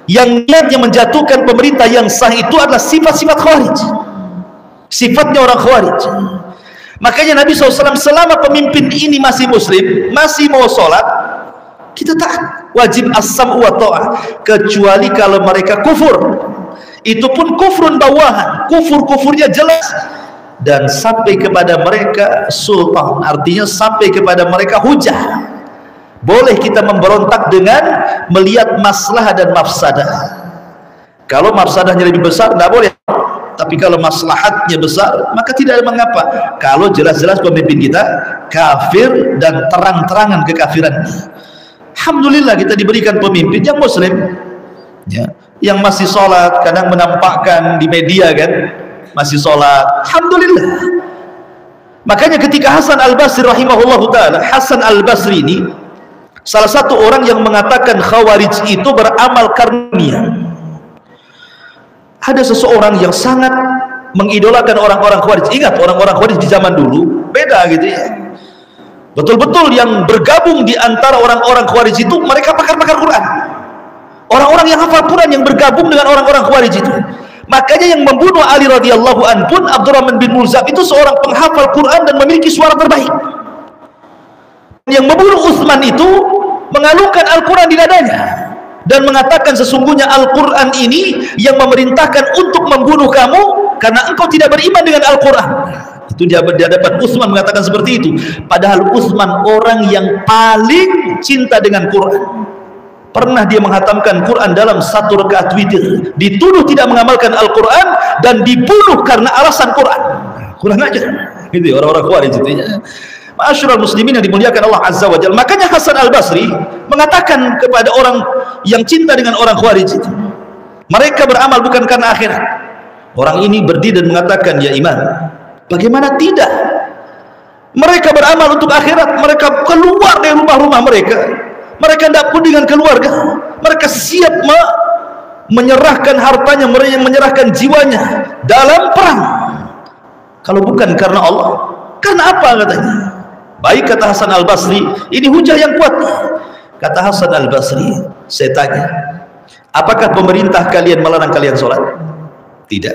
yang niatnya menjatuhkan pemerintah yang sah itu adalah sifat-sifat khawarij, sifatnya orang khawarij. Makanya Nabi SAW selama pemimpin ini masih muslim, masih mau sholat, kita taat, wajib as-sam'u wa ta'ah, kecuali kalau mereka kufur, itu pun kufrun bawahan, kufur-kufurnya jelas, dan sampai kepada mereka sultan, artinya sampai kepada mereka hujah. Boleh kita memberontak dengan melihat masalah dan mafsadah. Kalau mafsadahnya lebih besar, tidak boleh. Tapi kalau maslahatnya besar, maka tidak ada mengapa. Kalau jelas-jelas pemimpin kita kafir dan terang-terangan kekafirannya. Alhamdulillah kita diberikan pemimpin yang muslim, ya, yang masih sholat, kadang menampakkan di media kan, masih sholat. Alhamdulillah. Makanya ketika Hasan Al-Basri rahimahullahu ta'ala, Hasan Al-Basri ini salah satu orang yang mengatakan khawarij itu beramal karunia. Ada seseorang yang sangat mengidolakan orang-orang khawarij. Ingat, orang-orang khawarij di zaman dulu beda gitu ya. Betul-betul yang bergabung di antara orang-orang khawarij itu mereka pakar-pakar Quran. Orang-orang yang hafal Quran yang bergabung dengan orang-orang khawarij itu. Makanya yang membunuh Ali radhiyallahu anhu pun Abdurrahman bin Muljam itu seorang penghafal Quran dan memiliki suara terbaik. Yang membunuh Utsman itu mengalungkan Al-Quran di dadanya dan mengatakan sesungguhnya Al-Quran ini yang memerintahkan untuk membunuh kamu karena engkau tidak beriman dengan Al-Quran. Itu di hadapan Utsman mengatakan seperti itu, padahal Utsman orang yang paling cinta dengan Quran. Pernah dia menghatamkan Quran dalam satu rakaat witir, dituduh tidak mengamalkan Al-Quran dan dibunuh karena alasan Quran. Kurang ajar itu orang-orang Khawarij itu ya. Ma'asyiral muslimin yang dimuliakan Allah Azza wa Jalla. Makanya Hasan Al-Basri mengatakan kepada orang yang cinta dengan orang Khawarij itu, mereka beramal bukan karena akhirat. Orang ini berdiri dan mengatakan, ya imam, bagaimana tidak? Mereka beramal untuk akhirat. Mereka keluar dari rumah-rumah mereka. Mereka tidak pun dengan keluarga. Mereka siap menyerahkan hartanya, menyerahkan jiwanya dalam perang. Kalau bukan karena Allah, karena apa katanya? Baik, kata Hasan Al-Basri, ini hujah yang kuat. Kata Hasan Al-Basri, saya tanya, apakah pemerintah kalian melarang kalian sholat? Tidak.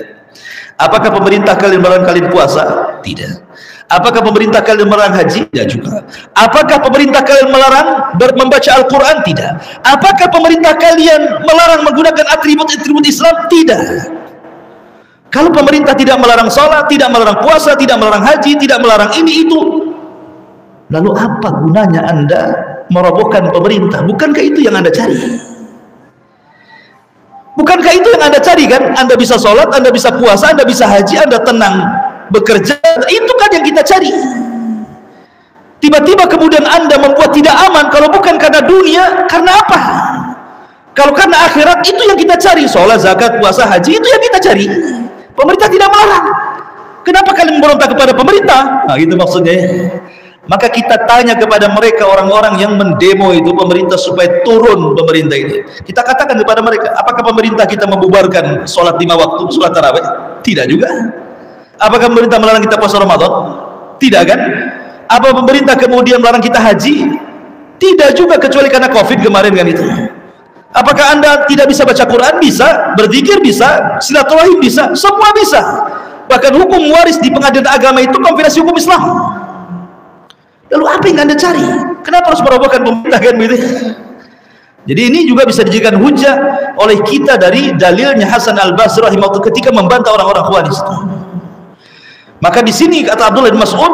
Apakah pemerintah kalian melarang kalian puasa? Tidak. Apakah pemerintah kalian melarang haji? Tidak juga. Apakah pemerintah kalian melarang membaca Al-Quran? Tidak. Apakah pemerintah kalian melarang menggunakan atribut-atribut Islam? Tidak. Kalau pemerintah tidak melarang sholat, tidak melarang puasa, tidak melarang haji, tidak melarang ini itu, lalu apa gunanya Anda merobohkan pemerintah? Bukankah itu yang Anda cari? Bukankah itu yang Anda cari kan? Anda bisa sholat, Anda bisa puasa, Anda bisa haji, Anda tenang bekerja, itu kan yang kita cari. Tiba-tiba kemudian Anda membuat tidak aman. Kalau bukan karena dunia, karena apa? Kalau karena akhirat, itu yang kita cari. Sholat, zakat, puasa, haji, itu yang kita cari. Pemerintah tidak melarang. Kenapa kalian memberontak kepada pemerintah? Nah, itu maksudnya. Maka kita tanya kepada mereka, orang-orang yang mendemo itu pemerintah supaya turun pemerintah itu. Kita katakan kepada mereka, apakah pemerintah kita membubarkan sholat 5 waktu, sholat tarawih? Tidak juga. Apakah pemerintah melarang kita puasa Ramadan? Tidak kan? Apa pemerintah kemudian melarang kita haji? Tidak juga, kecuali karena Covid kemarin kan itu. Apakah Anda tidak bisa baca Quran? Bisa. Berzikir bisa. Silaturahim bisa. Semua bisa. Bahkan hukum waris di pengadilan agama itu konfirmasi hukum Islam. Lalu apa yang Anda cari? Kenapa harus merobohkan pemerintah kan begitu? Jadi ini juga bisa dijadikan hujah oleh kita dari dalilnya Hasan Al-Basri rahimahullah ketika membantah orang-orang Khawarij. Maka di sini kata Abdullah bin Mas'ud,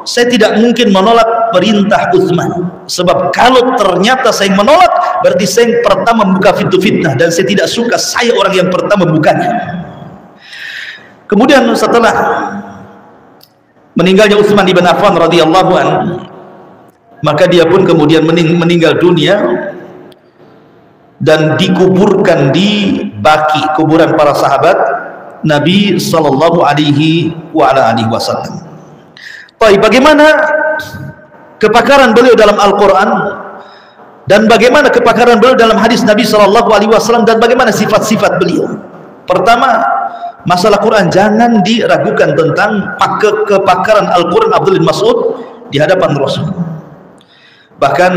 saya tidak mungkin menolak perintah Utsman, sebab kalau ternyata saya menolak, berarti saya yang pertama membuka pintu fitnah, dan saya tidak suka saya orang yang pertama membukanya. Kemudian setelah meninggalnya Utsman bin Affan radhiyallahu anhu, maka dia pun kemudian meninggal dunia dan dikuburkan di Baqi, kuburan para sahabat Nabi sallallahu alaihi wasallam. Bagaimana kepakaran beliau dalam Al-Quran, dan bagaimana kepakaran beliau dalam hadis Nabi sallallahu alaihi wasallam, dan bagaimana sifat-sifat beliau? Pertama, masalah Quran jangan diragukan tentang kepakaran Al-Quran Abdullah bin Mas'ud di hadapan Rasul. Bahkan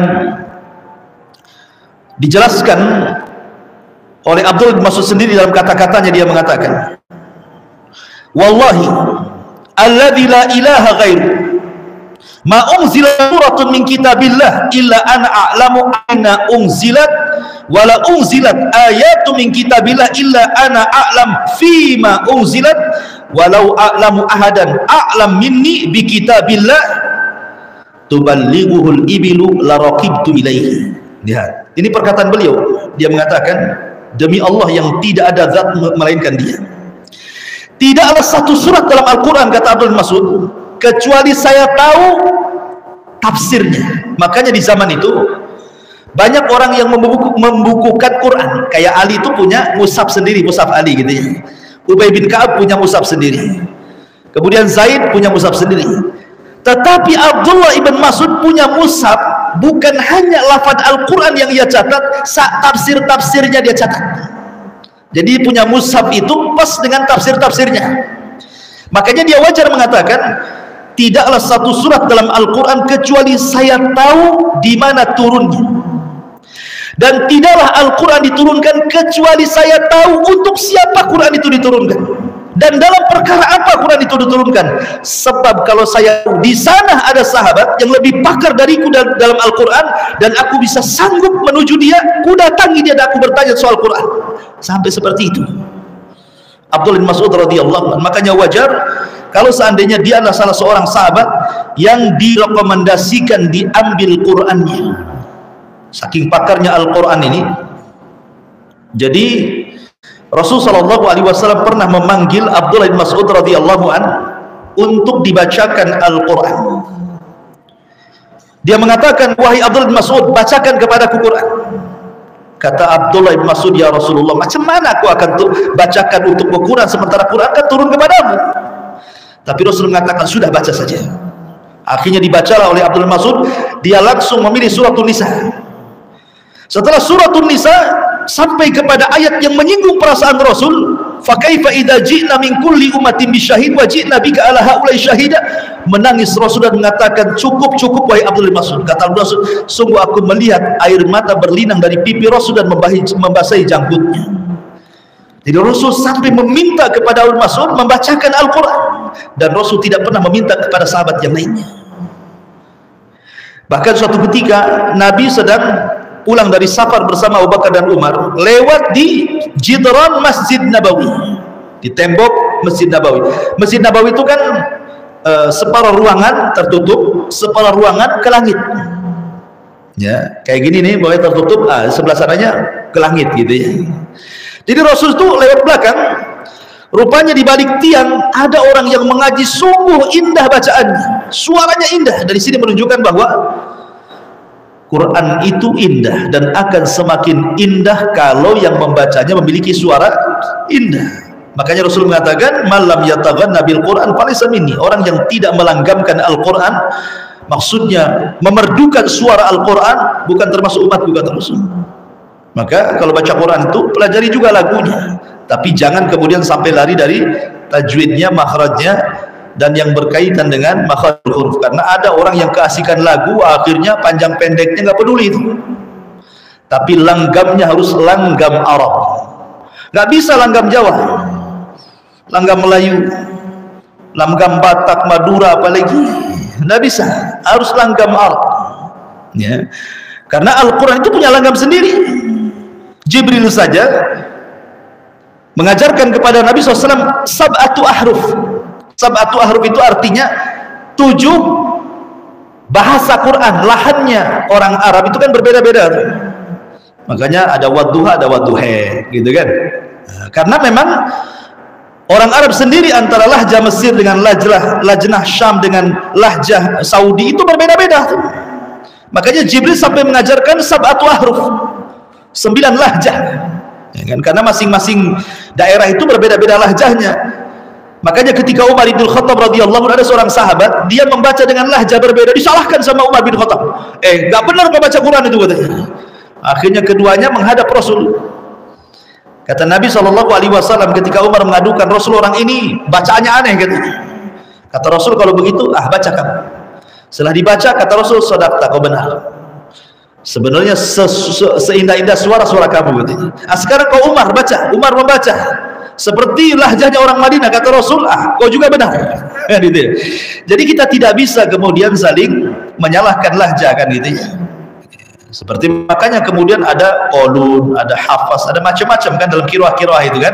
dijelaskan oleh Abdullah bin Mas'ud sendiri dalam kata-katanya, dia mengatakan, wallahi alladzi la ilaha ghairu ma unzilat suratun min kitabillah illa ana a'lamu anna unzilat wala unzilat ayatu min kitabillah illa ana a'lam fima unzilat walau a'lamu ahadan a'lam minni bi kitabillah tuballighuhul ibilu la raqibtu ilaihi. Lihat, ini perkataan beliau. Dia mengatakan, demi Allah yang tidak ada zat melainkan dia, tidaklah satu surat dalam Al-Quran, kata Abdul Mas'ud, kecuali saya tahu tafsirnya. Makanya di zaman itu banyak orang yang membukukan Quran. Kayak Ali itu punya mushaf sendiri, mushaf Ali gitu ya. Ubay bin Ka'ab punya mushaf sendiri, kemudian Zaid punya mushaf sendiri. Tetapi Abdullah ibn Mas'ud punya mushaf, bukan hanya lafaz Al-Quran yang ia catat, tafsir-tafsirnya dia catat. Jadi punya mushaf itu pas dengan tafsir-tafsirnya. Makanya dia wajar mengatakan, tidaklah satu surat dalam Al-Quran kecuali saya tahu di mana turunnya, dan tidaklah Al-Quran diturunkan kecuali saya tahu untuk siapa Quran itu diturunkan, dan dalam perkara apa Quran itu diturunkan. Sebab kalau saya di sana ada sahabat yang lebih pakar dariku dalam Al-Quran, dan aku bisa sanggup menuju dia, ku datangi dia dan aku bertanya soal Quran. Sampai seperti itu Abdullah bin Mas'ud radhiyallahu anhu. Makanya wajar kalau seandainya dia adalah salah seorang sahabat yang direkomendasikan diambil Qurannya, saking pakarnya Al-Quran ini. Jadi Rasulullah SAW pernah memanggil Abdullah bin Mas'ud radhiyallahu an untuk dibacakan Al-Quran. Dia mengatakan, wahai Abdullah bin Mas'ud, bacakan kepadaku Quran. Kata Abdullah bin Mas'ud, ya Rasulullah, macam mana aku akan bacakan untuk Quran sementara Quran kan turun kepadamu? Tapi Rasul mengatakan, sudah baca saja. Akhirnya dibacalah oleh Abdullah bin Mas'ud. Dia langsung memilih suratul Nisa. Setelah suratul Nisa sampai kepada ayat yang menyinggung perasaan Rasul, fa kaifa idza ji'na min kulli ummatin bisyahid wa ji'na bika ala haula'i syahida. Menangis Rasul dan mengatakan, cukup wahai Abdullah bin Mas'ud. Kata Abdullah bin Mas'ud, sungguh aku melihat air mata berlinang dari pipi Rasul dan membasahi janggutnya. Jadi Rasul sampai meminta kepada Abdullah bin Mas'ud membacakan Al-Quran, dan Rasul tidak pernah meminta kepada sahabat yang lainnya. Bahkan suatu ketika Nabi sedang pulang dari safar bersama Abu Bakar dan Umar, lewat di jidran Masjid Nabawi, di tembok Masjid Nabawi. Masjid Nabawi itu kan separuh ruangan tertutup, separuh ruangan ke langit. Ya, kayak gini nih, boleh tertutup, sebelah sananya ke langit gitu ya. Jadi Rasul itu lewat belakang, rupanya di balik tiang ada orang yang mengaji, sungguh indah bacaannya, suaranya indah. Dari sini menunjukkan bahwa Quran itu indah, dan akan semakin indah kalau yang membacanya memiliki suara indah. Makanya Rasul mengatakan, malam yataghanna bil Quran falaysa minni. Orang yang tidak melanggamkan Al-Quran, maksudnya memerdukan suara Al-Quran, bukan termasuk umatku, kata Rasul. Maka kalau baca Quran itu pelajari juga lagunya, tapi jangan kemudian sampai lari dari tajwidnya, makhrajnya, dan yang berkaitan dengan makhrajul huruf. Karena ada orang yang keasikan lagu, akhirnya panjang pendeknya nggak peduli itu. Tapi langgamnya harus langgam Arab, nggak bisa langgam Jawa, langgam Melayu, langgam Batak, Madura apalagi, nggak bisa, harus langgam Arab ya. Karena Al-Quran itu punya langgam sendiri. Jibril saja mengajarkan kepada Nabi SAW sab'atu ahruf. Sab'atu ahruf itu artinya 7 bahasa Quran. Lahannya orang Arab itu kan berbeda-beda. Makanya ada wadduha, ada wadduhe gitu kan. Karena memang orang Arab sendiri antara lahjah Mesir dengan lajnah Syam dengan lahjah Saudi itu berbeda-beda. Makanya Jibril sampai mengajarkan sab'atu ahruf, 9 lahjah ya kan? Karena masing-masing daerah itu berbeda-beda lahjahnya. Makanya ketika Umar bin Khattab radhiyallahu anhu, ada seorang sahabat, dia membaca dengan lahjah berbeda, disalahkan sama Umar bin Khattab. Gak benar kau baca Quran itu, katanya. Akhirnya keduanya menghadap Rasul. Kata Nabi SAW ketika Umar mengadukan Rasul, orang ini bacaannya aneh, katanya. Kata Rasul, kalau begitu baca kamu. Setelah dibaca, kata Rasul, sadaqta, kau benar. Sebenarnya seindah-indah suara kamu katanya. Sekarang kau Umar membaca seperti lahjahnya orang Madinah, kata Rasul, kau juga benar. Gitu ya. Jadi kita tidak bisa kemudian saling menyalahkan lahjah kan gitu ya. Seperti makanya kemudian ada qulun, ada hafaz, ada macam-macam kan dalam qiraah itu kan.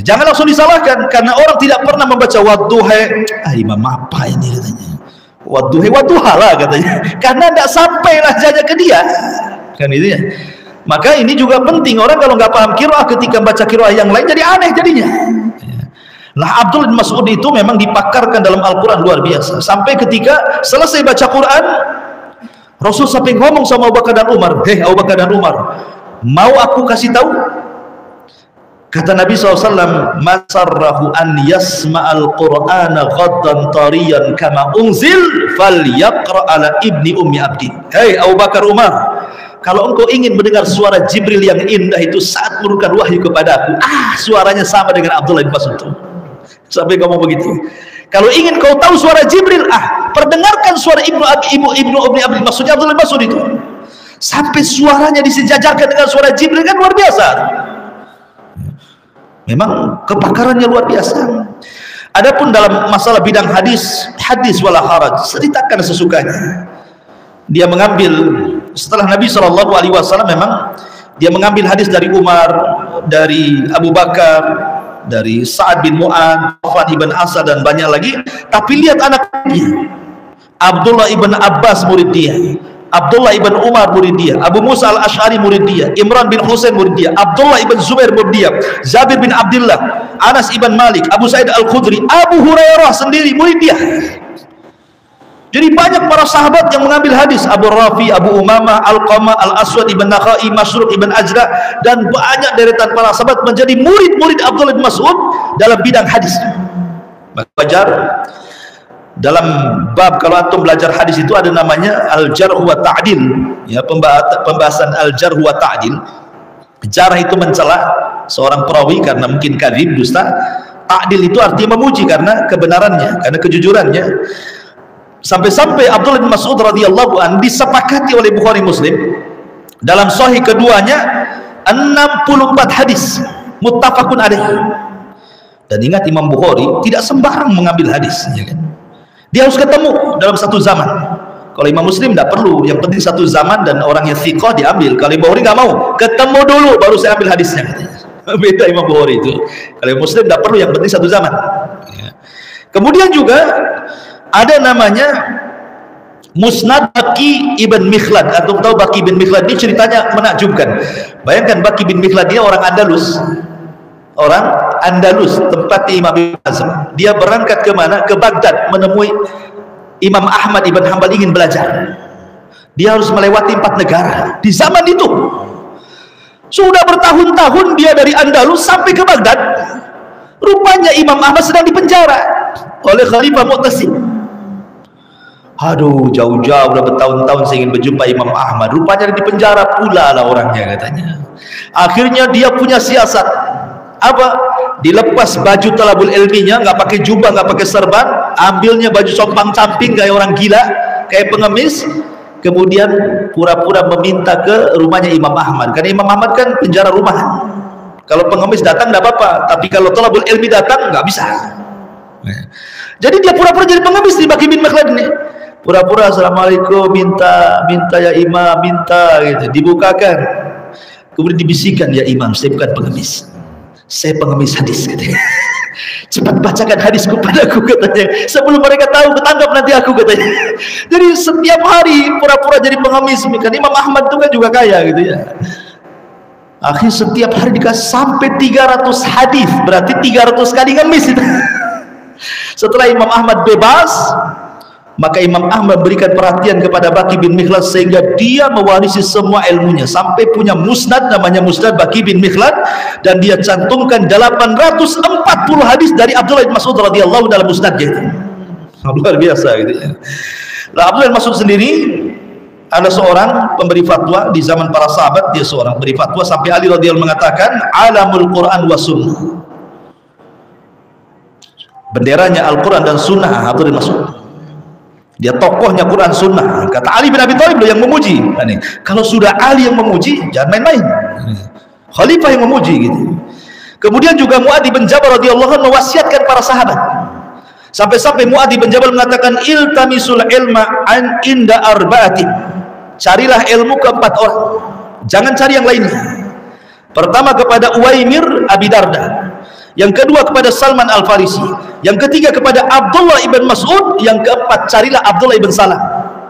Jangan langsung disalahkan karena orang tidak pernah membaca wadduha. Imam apa ini katanya? Wadduha katanya. Karena tidak sampai lahjahnya ke dia. Kan itu ya. Maka ini juga penting, orang kalau nggak paham qiraah ketika baca qiraah yang lain jadi aneh jadinya. Nah, Abdullah bin Mas'ud itu memang dipakarkan dalam Al-Quran luar biasa. Sampai ketika selesai baca Quran, Rasul sampai ngomong sama Abu Bakar dan Umar, "Hei Abu Bakar dan Umar, mau aku kasih tahu?" Kata Nabi SAW, "Masarrahu an yasma'al Qur'ana ghaddan tariyan kama unzil falyaqra ala ibni ummi abdi." Hei Abu Bakar, Umar, kalau engkau ingin mendengar suara Jibril yang indah itu saat menurunkan wahyu kepadaku, suaranya sama dengan Abdullah bin Mas'ud. Sampai ngomong begitu. Kalau ingin kau tahu suara Jibril, perdengarkan suara ibnu Ummi Abdi, maksudnya Abdullah bin Mas'ud itu. Sampai suaranya disejajarkan dengan suara Jibril, kan luar biasa. Memang kepakarannya luar biasa. Adapun dalam masalah bidang hadis wala haraj, ceritakan sesukanya. Dia mengambil setelah Nabi SAW memang dia mengambil hadis dari Umar, dari Abu Bakar, dari Sa'ad bin Mu'ad, Affan ibn Asad dan banyak lagi. Tapi lihat anaknya, Abdullah ibn Abbas murid dia, Abdullah ibn Umar murid dia, Abu Musa al-Ash'ari murid dia, Imran bin Husain murid dia, Abdullah ibn Zubair murid dia, Jabir bin Abdullah, Anas ibn Malik, Abu Sa'id al-Khudri, Abu Hurairah sendiri murid dia. Jadi banyak para sahabat yang mengambil hadis, Abu Rafi, Abu Umamah, Al-Qamah, Al-Aswad ibn Nakhai, Masruq ibn Ajra, dan banyak deretan para sahabat menjadi murid-murid Abdullah bin Mas'ud dalam bidang hadis. Wajar dalam bab, kalau antum belajar hadis itu ada namanya Al-Jarh wa Ta'dil, ya, pembahasan Al-Jarh wa Ta'dil. Jarh itu mencela seorang perawi karena mungkin kadzib, dusta. Ta'dil itu artinya memuji karena kebenarannya, karena kejujurannya. Sampai-sampai Abdullah bin Mas'ud radhiyallahu anhu disepakati oleh Bukhari Muslim dalam sahih keduanya 64 hadis muttafaqun alaih. Dan ingat, Imam Bukhari tidak sembarang mengambil hadis, ya kan? Dia harus ketemu dalam satu zaman. Kalau Imam Muslim tidak perlu, yang penting satu zaman dan orangnya thiqah diambil. Kalau Imam Bukhari nggak mau, ketemu dulu baru saya ambil hadisnya, katanya. Beda Imam Bukhari itu. Kalau Imam Muslim tidak perlu, yang penting satu zaman. Ya. Kemudian juga ada namanya Musnad Baqi ibn Mikhlad. Atau tahu Baqi bin Mikhlad ini ceritanya menakjubkan. Bayangkan, Baqi bin Mikhlad dia orang Andalus, tempat Imam Ibn Hazm. Dia berangkat ke mana? Ke Baghdad menemui Imam Ahmad ibn Hanbal, ingin belajar. Dia harus melewati 4 negara di zaman itu. Sudah bertahun-tahun dia dari Andalus sampai ke Baghdad. Rupanya Imam Ahmad sedang dipenjara oleh Khalifah Mu'tasim. Aduh, jauh-jauh udah bertahun-tahun saya ingin berjumpa Imam Ahmad. Rupanya di penjara pula lah orangnya, katanya. Akhirnya dia punya siasat. Apa? Dilepas baju talabul ilminya, nggak pakai jubah, nggak pakai serban, ambilnya baju compang-camping kayak orang gila, kayak pengemis. Kemudian pura-pura meminta ke rumahnya Imam Ahmad. Karena Imam Ahmad kan penjara rumah. Kalau pengemis datang tidak apa-apa, tapi kalau talabul ilmi datang nggak bisa. Jadi dia pura-pura jadi pengemis di Baqi bin Mikhlad ini. Pura-pura assalamualaikum, minta ya imam, minta gitu, dibukakan. Kemudian dibisikkan, ya imam, saya bukan pengemis, saya pengemis hadis, katanya. Cepat bacakan hadisku padaku, katanya, sebelum mereka tahu, ketangkap nanti aku, katanya. Jadi setiap hari pura-pura jadi pengemis. Kan Imam Ahmad itu kan juga kaya gitu ya. Akhirnya setiap hari dikasih sampai 300 hadis, berarti 300 kali ngemis itu. Setelah Imam Ahmad bebas, maka Imam Ahmad berikan perhatian kepada Baqi bin Mikhlad sehingga dia mewarisi semua ilmunya sampai punya musnad, namanya Musnad Baqi bin Mikhlad, dan dia cantumkan 840 hadis dari Abdullah bin Mas'ud radhiyallahu dalam musnadnya itu. Luar biasa gitu ya. Nah, Abdullah bin Mas'ud sendiri ada seorang pemberi fatwa di zaman para sahabat. Dia seorang pemberi fatwa sampai Ali radhiyallahu mengatakan alamul Quran wa sunnah, benderanya Al-Quran dan Sunnah Abdullah bin Mas'ud. Dia tokohnya Quran Sunnah. Kata Ali bin Abi Thalib loh yang memuji. Nah, nih, kalau sudah Ali yang memuji, jangan main-main. Khalifah yang memuji gitu. Kemudian juga Mu'adz bin Jabal radhiyallahu anhu mewasiatkan para sahabat. Sampai-sampai Mu'adz bin Jabal mengatakan iltamisul ilma an inda arba'atin. Carilah ilmu ke 4 orang. Jangan cari yang lainnya. Pertama kepada Uwaimir Abi Darda. Yang kedua kepada Salman Al-Farisi, yang ketiga kepada Abdullah ibn Mas'ud, yang keempat carilah Abdullah ibn Salam.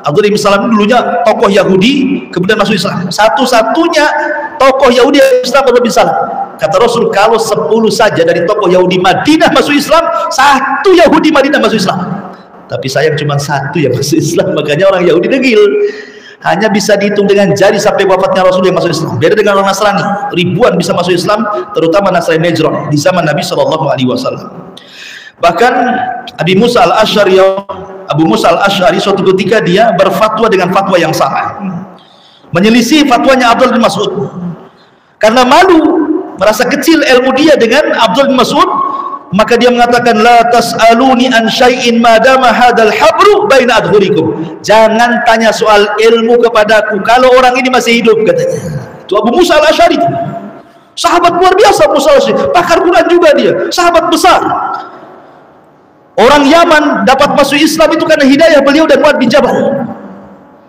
Abdullah ibn Salam dulunya tokoh Yahudi, kemudian masuk Islam. Satu-satunya tokoh Yahudi yang Islam Abdullah ibn Salam. Kata Rasul, kalau 10 saja dari tokoh Yahudi Madinah masuk Islam, 1 Yahudi Madinah masuk Islam. Tapi sayang cuma 1 yang masuk Islam, makanya orang Yahudi degil. Hanya bisa dihitung dengan jari sampai wafatnya Rasul yang masuk Islam. Beda dengan orang Nasrani, ribuan bisa masuk Islam, terutama Nasrani Najran di zaman Nabi SAW. Bahkan Abu Musa Al-Asy'ari suatu ketika dia berfatwa dengan fatwa yang salah, menyelisih fatwanya Abdullah bin Mas'ud. Karena malu, merasa kecil ilmu dia dengan Abdullah bin Mas'ud, maka dia mengatakan la tas'aluni an syai'in madama hadzal habru baina adhurikum. Jangan tanya soal ilmu kepadaku kalau orang ini masih hidup, katanya. Itu Abu Musa Al-Asy'ari. Sahabat luar biasa Abu Musa Al-Asy'ari, pakar Quran juga dia, sahabat besar. Orang Yaman dapat masuk Islam itu karena hidayah beliau dan Mu'adz bin Jabal.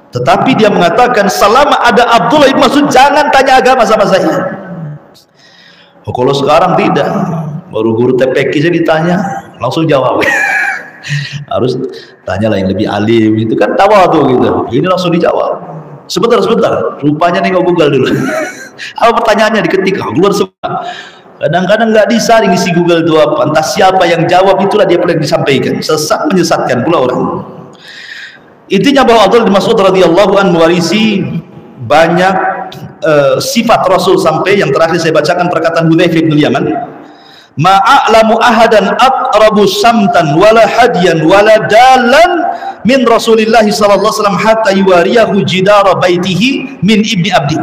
Tetapi dia mengatakan selama ada Abdullah bin Mas'ud jangan tanya agama sama saya. Oh, kalau sekarang tidak, baru guru TPQ saya ditanya langsung jawab. Harus tanyalah yang lebih alim, itu kan tawadhu gitu. Ini langsung dijawab. Sebentar, rupanya nengok Google dulu. Apa pertanyaannya diketik, keluar semua. Kadang-kadang nggak disaring isi Google itu apa. Entah siapa yang jawab, itulah dia pernah disampaikan. Sesat menyesatkan pula orang. Intinya bahwa Abdullah bin Mas'ud radhiyallahu anhu mewarisi banyak sifat Rasul, sampai yang terakhir saya bacakan perkataan Hudzaifah bin Yaman, ma'a'lamu ahadan aqrabu samtan wala hadiyan wala dalan min Rasulillah sallallahu alaihi wasallam hatta yuwariyahu jidara baitihi min ibni abdi.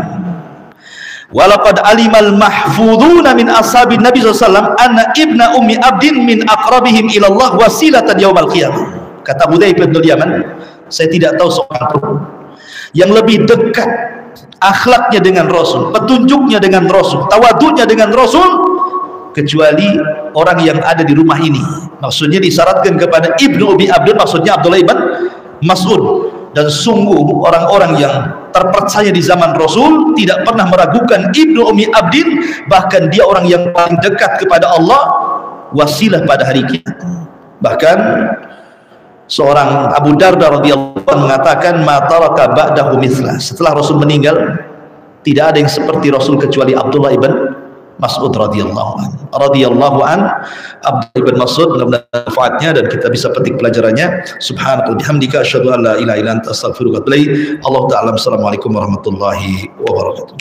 Walaqad alimal mahfuduna min ashabin Nabi sallallahu alaihi wasallam anna ibna ummi abdin min aqrabihim ila Allah wasilatan yaumal qiyamah. Kata Hudzaifah bin Yaman, saya tidak tahu seorang pun yang lebih dekat akhlaknya dengan Rasul, petunjuknya dengan Rasul, tawadhunya dengan Rasul, kecuali orang yang ada di rumah ini. Maksudnya disyaratkan kepada Ibnu Umi Abdin, maksudnya Abdullah ibn Mas'ud. Dan sungguh orang-orang yang terpercaya di zaman Rasul tidak pernah meragukan Ibnu Umi Abdin, bahkan dia orang yang paling dekat kepada Allah, wasilah pada hari kiamat. Bahkan seorang Abu Darda radhiyallahu anhu mengatakan ma taraka ba'dahu mithlah. Setelah Rasul meninggal tidak ada yang seperti Rasul kecuali Abdullah ibn Mas'ud radhiyallahu an. Abdullah ibn Mas'ud, mudah-mudahan manfaatnya dan kita bisa petik pelajarannya. Subhanallah bihamdika asyhadu an la ilaha illa anta astaghfiruka wa atubu ilaik. Allah ta'ala. Assalamualaikum warahmatullahi wabarakatuh.